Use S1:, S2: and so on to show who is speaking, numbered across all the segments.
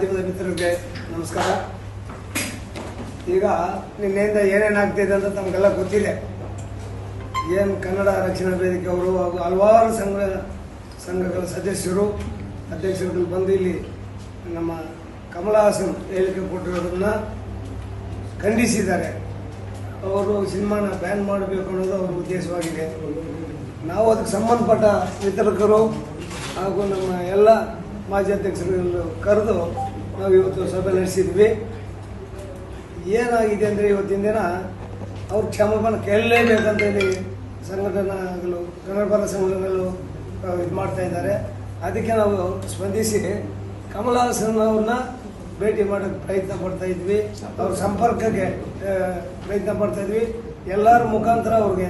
S1: ಮಾಧ್ಯಮದ ಮಿತ್ರರಿಗೆ ನಮಸ್ಕಾರ. ಈಗ ನಿನ್ನೆಯಿಂದ ಏನೇನಾಗ್ತಿದೆ ಅಂತ ತಮಗೆಲ್ಲ ಗೊತ್ತಿದೆ. ಏನು ಕನ್ನಡ ರಕ್ಷಣಾ ವೇದಿಕೆ ಅವರು ಹಾಗೂ ಹಲವಾರು ಸಂಘಗಳ ಸದಸ್ಯರು ಅಧ್ಯಕ್ಷರುಗಳು ಬಂದು ಇಲ್ಲಿ ನಮ್ಮ ಕಮಲ ಹಾಸನ್ ಹೇಳಿಕೆ ಕೊಟ್ಟಿರೋದನ್ನ ಖಂಡಿಸಿದ್ದಾರೆ. ಅವರು ಸಿನಿಮಾನ ಬ್ಯಾನ್ ಮಾಡಬೇಕು ಅನ್ನೋದು ಅವರ ಉದ್ದೇಶವಾಗಿದೆ. ನಾವು ಅದಕ್ಕೆ ಸಂಬಂಧಪಟ್ಟ ವಿತರಕರು ಹಾಗೂ ನಮ್ಮ ಎಲ್ಲ ಮಾಜಿ ಅಧ್ಯಕ್ಷರುಗಳು ಕರೆದು ನಾವು ಇವತ್ತು ಸಭೆ ನಡೆಸಿದ್ವಿ. ಏನಾಗಿದೆ ಅಂದರೆ ಇವತ್ತಿನ ದಿನ ಅವ್ರು ಕ್ಷಮಾಪಣೆ ಕೇಳಲೇಬೇಕಂತ ಹೇಳಿ ಸಂಘಟನೆಗಳು ಕನ್ನಡ ಪರ ಸಂಘಟನೆಗಳು ಇದು ಮಾಡ್ತಾ ಇದ್ದಾರೆ. ಅದಕ್ಕೆ ನಾವು ಸ್ಪಂದಿಸಿ ಕಮಲ ಹಾಸನ್ ಅವ್ರನ್ನ ಭೇಟಿ ಮಾಡೋಕ್ಕೆ ಪ್ರಯತ್ನ ಪಡ್ತಾ ಇದ್ವಿ. ಅವ್ರ ಸಂಪರ್ಕಕ್ಕೆ ಪ್ರಯತ್ನ ಪಡ್ತಾ ಇದ್ವಿ. ಎಲ್ಲರ ಮುಖಾಂತರ ಅವ್ರಿಗೆ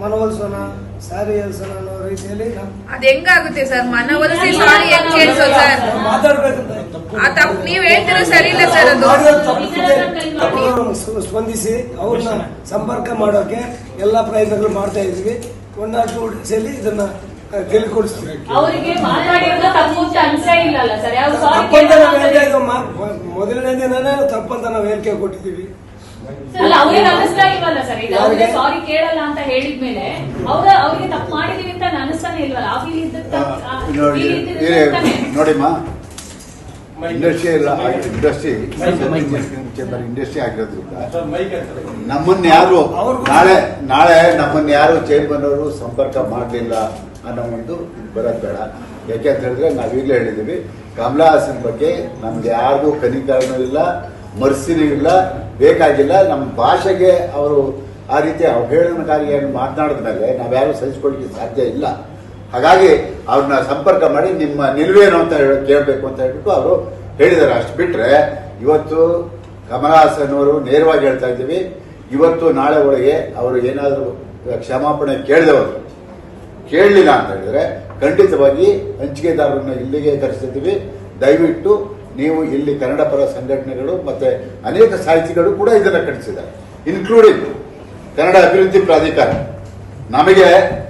S1: ಮನವೊಲಿಸೋಣ, ಸಾರಿ ಹೇಳ್ಸೋಣ ಅನ್ನೋ ರೀತಿಯಲ್ಲಿ
S2: ಅದ್ ಹೆಂಗಾಗುತ್ತೆ ಸರ್? ಮನವೊಲಿಸಿ ಸಾರಿ ಮಾತಾಡ್ಬೇಕಂತ ನೀವ್ ಹೇಳ್ತಿರೋ ಸರಿ ಇಲ್ಲ ಸರ್. ಅದು
S1: ಸ್ಪಂದಿಸಿ ಅವ್ರನ್ನ ಸಂಪರ್ಕ ಮಾಡೋಕೆ ಎಲ್ಲಾ ಪ್ರಯತ್ನಗಳು ಮಾಡ್ತಾ ಇದ್ವಿ. 1 or 2 days ಇದನ್ನ ತಿಳಿಕೊಡಿಸ್ತೀವಿ. ಮೊದಲನೇ ದಿನನೇ ತಪ್ಪಂತ ನಾವು ಹೇಳಿಕೆ ಕೊಟ್ಟಿದ್ದೀವಿ.
S3: ಸಾರಿ ಕೇಳಲ್ಲ ಅಂತ ಹೇಳಿದ್ಮೇಲೆ ಅವ್ರಿಗೆ ತಪ್ಪು ಮಾಡಿದೀವಿ ಅಂತ ಅನಿಸ್ತಾನೆ ಇಲ್ವಲ್ಲ?
S4: ನೋಡಿಮ್ಮ, ಇಂಡಸ್ಟ್ರಿ ಆಗಿರೋದ್ರಿಂದ ನಮ್ಮನ್ನ ಯಾರು ನಾಳೆ ನಮ್ಮನ್ನ ಯಾರು ಚೇರ್ಮನ್ ಅವರು ಸಂಪರ್ಕ ಮಾಡಲಿಲ್ಲ ಅನ್ನೋ ಒಂದು ಬರೋದು ಬೇಡ. ಯಾಕೆ ಅಂತ ಹೇಳಿದ್ರೆ ನಾವೀಗಲೇ ಹೇಳಿದ್ದೀವಿ, ಕಮಲಾ ಹಾಸನ್ ಬಗ್ಗೆ ನಮ್ಗೆ ಯಾರಿಗೂ ಕನಿಕರಣ ಇಲ್ಲ, ಮರ್ಸಿನೂ ಇಲ್ಲ, ಬೇಕಾಗಿಲ್ಲ. ನಮ್ಮ ಭಾಷೆಗೆ ಅವರು ಆ ರೀತಿ ಅವಹೇಳನಕಾರಿಯನ್ನು ಮಾತನಾಡಿದ ಮೇಲೆ ನಾವ್ಯಾರು ಸಹಿಸಿಕೊಳ್ಳಿಕ್ಕೆ ಸಾಧ್ಯ ಇಲ್ಲ. ಹಾಗಾಗಿ ಅವ್ರನ್ನ ಸಂಪರ್ಕ ಮಾಡಿ ನಿಮ್ಮ ನಿಲುವೇನು ಅಂತ ಕೇಳಬೇಕು ಅಂತ ಹೇಳ್ಬಿಟ್ಟು ಅವರು ಹೇಳಿದ್ದಾರೆ. ಅಷ್ಟು ಬಿಟ್ರೆ ಇವತ್ತು ಕಮಲಾ ಹಾಸನ್ ಅವರು ನೇರವಾಗಿ ಹೇಳ್ತಾ ಇದ್ದೀವಿ, ಇವತ್ತು ನಾಳೆ ಒಳಗೆ ಅವರು ಏನಾದರೂ ಕ್ಷಮಾಪಣೆ ಕೇಳಲಿಲ್ಲ ಅಂತ ಹೇಳಿದ್ರೆ ಖಂಡಿತವಾಗಿ ಹಂಚಿಕೆದಾರರನ್ನ ಇಲ್ಲಿಗೆ ಕರೆಸಿದ್ದೀವಿ. ದಯವಿಟ್ಟು ನೀವು ಇಲ್ಲಿ ಕನ್ನಡ ಪರ ಸಂಘಟನೆಗಳು ಮತ್ತೆ ಅನೇಕ ಸಾಹಿತಿಗಳು ಕೂಡ ಇದನ್ನ ಖಂಡಿಸಿದ್ದಾರೆ, ಇನ್ಕ್ಲೂಡಿಂಗ್ ಕನ್ನಡ ಅಭಿವೃದ್ಧಿ ಪ್ರಾಧಿಕಾರ. ನಮಗೆ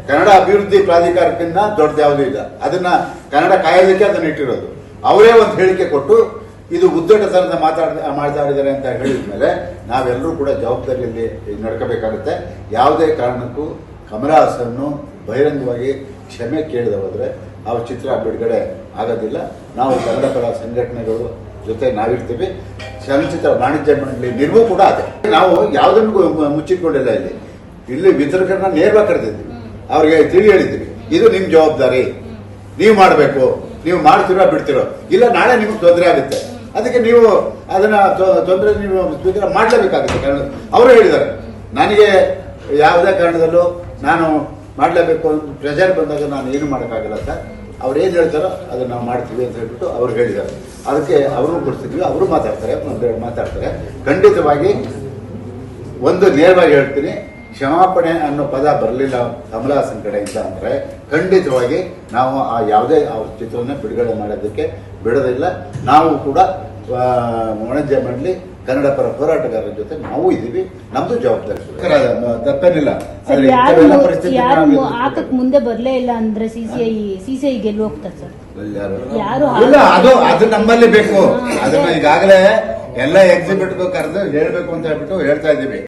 S4: ಕನ್ನಡ ಅಭಿವೃದ್ಧಿ ಪ್ರಾಧಿಕಾರಕ್ಕಿಂತ ದೊಡ್ಡದು ಯಾವುದೂ ಇಲ್ಲ. ಅದನ್ನ ಕನ್ನಡ ಕಾಯೋದಕ್ಕೆ ಅದನ್ನ ಇಟ್ಟಿರೋದು. ಅವರೇ ಒಂದು ಹೇಳಿಕೆ ಕೊಟ್ಟು ಇದು ಉದ್ದಟತನದ ಮಾತಾಡಿದ್ದಾರೆ ಅಂತ ಹೇಳಿದ ಮೇಲೆ ನಾವೆಲ್ಲರೂ ಕೂಡ ಜವಾಬ್ದಾರಿಯಲ್ಲಿ ನಡ್ಕೋಬೇಕಾಗುತ್ತೆ. ಯಾವುದೇ ಕಾರಣಕ್ಕೂ ಕಮಲಾ ಹಾಸನ್ನು ಬಹಿರಂಗವಾಗಿ ಕ್ಷಮೆ ಕೇಳದೆ ಹೋದ್ರೆ ಅವ್ರ ಚಿತ್ರ ಬಿಡುಗಡೆ ಆಗೋದಿಲ್ಲ. ನಾವು ಕನ್ನಡ ಪರ ಸಂಘಟನೆಗಳು ಜೊತೆ ನಾವಿರ್ತೀವಿ. ಚಲನಚಿತ್ರ ವಾಣಿಜ್ಯ ಮಂಡಳಿ ನಿರ್ವೂ ಕೂಡ ಅದೇ. ನಾವು ಯಾವುದನ್ನು ಮುಚ್ಚಿಟ್ಕೊಂಡಿಲ್ಲ. ಇಲ್ಲಿ ವಿತರಕರನ್ನ ನೇರವಾಗಿ ಕರೆದಿದ್ದೀವಿ, ಅವ್ರಿಗೆ ತಿಳಿ ಹೇಳಿದ್ದೀವಿ, ಇದು ನಿಮ್ ಜವಾಬ್ದಾರಿ, ನೀವು ಮಾಡಬೇಕು, ನೀವು ಮಾಡ್ತಿರೋ ಬಿಡ್ತಿರೋ, ಇಲ್ಲ ನಾಳೆ ನಿಮ್ಗೆ ತೊಂದರೆ ಆಗುತ್ತೆ, ಅದಕ್ಕೆ ನೀವು ಅದನ್ನ ತೊಂದರೆ ನೀವು ಸ್ವೀಕಾರ ಮಾಡಲೇಬೇಕಾಗುತ್ತೆ. ಕಾರಣ ಅವರು ಹೇಳಿದ್ದಾರೆ, ನನಗೆ ಯಾವುದೇ ಕಾರಣದಲ್ಲೂ ನಾನು ಮಾಡಲೇಬೇಕು ಅಂತ ಪ್ರೆಷರ್ ಬಂದಾಗ ನಾನು ಏನು ಮಾಡೋಕ್ಕಾಗಲ್ಲ ಅಂತ ಅವ್ರು ಏನು ಹೇಳ್ತಾರೋ ಅದನ್ನ ನಾವು ಮಾಡ್ತೀವಿ ಅಂತ ಹೇಳ್ಬಿಟ್ಟು ಅವ್ರು ಹೇಳಿದ್ದಾರೆ. ಅದಕ್ಕೆ ಅವರು ಕೊಡ್ತಿದ್ವಿ, ಅವರು ಮಾತಾಡ್ತಾರೆ. ಖಂಡಿತವಾಗಿ ಒಂದು ನೇರವಾಗಿ ಹೇಳ್ತೀನಿ, ಕ್ಷಮಾಪಣೆ ಅನ್ನೋ ಪದ ಬರಲಿಲ್ಲ ಕಮಲಾ ಹಾಸನ್ ಕಡೆಯಿಂದ ಅಂದ್ರೆ ಖಂಡಿತವಾಗಿ ನಾವು ಆ ಯಾವುದೇ ಅವ್ರ ಚಿತ್ರವನ್ನು ಬಿಡುಗಡೆ ಮಾಡೋದಕ್ಕೆ ಬಿಡೋದಿಲ್ಲ. ನಾವು ಕೂಡ ವಾಣಿಜ್ಯ ಮಂಡಳಿ ಕನ್ನಡ ಪರ ಹೋರಾಟಗಾರರ ಜೊತೆ ನಾವು ಇದ್ದೀವಿ, ನಮ್ದು ಜವಾಬ್ದಾರಿ, ತಪ್ಪೇನಿಲ್ಲ.
S5: ಹಾಕಕ್ ಮುಂದೆ ಬರ್ಲೇ ಇಲ್ಲ ಅಂದ್ರೆ ಸಿಸಿಐ ಗೆಲ್ಲು ಹೋಗ್ತಾರೆ ಸರ್.
S4: ಇಲ್ಲ, ಅದು ನಮ್ಮಲ್ಲಿ ಬೇಕು. ಅದನ್ನ ಈಗಾಗಲೇ ಎಲ್ಲ ಎಕ್ಸಿಬಿಟ್ಗೂ ಕರೆದು ಹೇಳ್ಬೇಕು ಅಂತ ಹೇಳ್ಬಿಟ್ಟು ಹೇಳ್ತಾ ಇದ್ದೀವಿ.